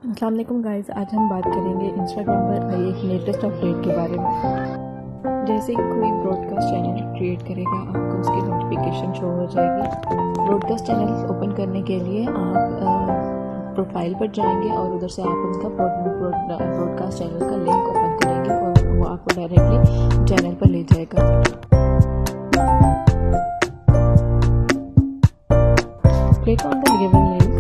अस्सलाम वालेकुम गाइस, आज हम बात करेंगे इंस्टाग्राम पर आई एक लेटेस्ट अपडेट के बारे में। जैसे ही कोई ब्रॉडकास्ट चैनल क्रिएट करेगा आपको उसकी नोटिफिकेशन शो हो जाएगी। ब्रॉडकास्ट चैनल ओपन करने के लिए आप प्रोफाइल पर जाएंगे और उधर से आप उनका ब्रॉडकास्ट चैनल का लिंक ओपन करेंगे और वो आपको डायरेक्टली चैनल पर ले जाएगा। Click on the given link